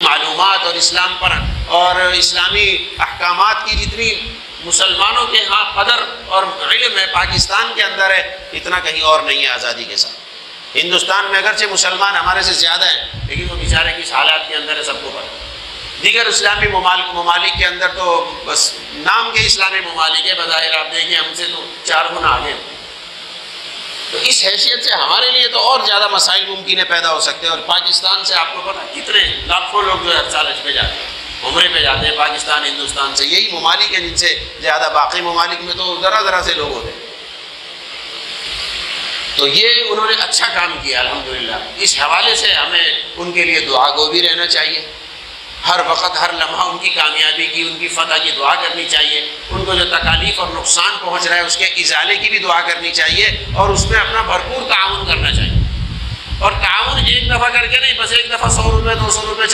मालूमात और इस्लाम पर और इस्लामी अहकामात की जितनी मुसलमानों के यहाँ कदर और इल्म है पाकिस्तान के अंदर है, इतना कहीं और नहीं है आज़ादी के साथ। हिंदुस्तान में अगरचे मुसलमान हमारे से ज़्यादा हैं, लेकिन वो बेचारे किस हालात के अंदर है सबको पता। दीगर इस्लामी ममालिक के अंदर तो बस नाम के इस्लामी ममालिक है, बज़ाहिर आप देखिए हमसे तो 4 गुना आगे। तो इस हैसियत से हमारे लिए तो और ज़्यादा मसाइल मुमकिन पैदा हो सकते हैं। और पाकिस्तान से आपको पता कितने लाखों लोग जो है हर साल हज पे जाते हैं, उम्रे पे जाते हैं पाकिस्तान हिंदुस्तान से। यही ममालिक है जिनसे ज़्यादा, बाकी ममालिक में तो ज़रा से लोग होते हैं। तो ये उन्होंने अच्छा काम किया अल्हम्दुलिल्लाह। इस हवाले से हमें उनके लिए दुआ गो भी रहना चाहिए, हर वक्त हर लम्हा उनकी कामयाबी की, उनकी फ़तह की दुआ करनी चाहिए। उनको जो तकालीफ और नुकसान पहुँच रहा है उसके इजाले की भी दुआ करनी चाहिए और उसमें अपना भरपूर ताउन करना चाहिए। और ताउन एक दफ़ा करके नहीं, बस एक दफ़ा 100 रुपये 200 रुपये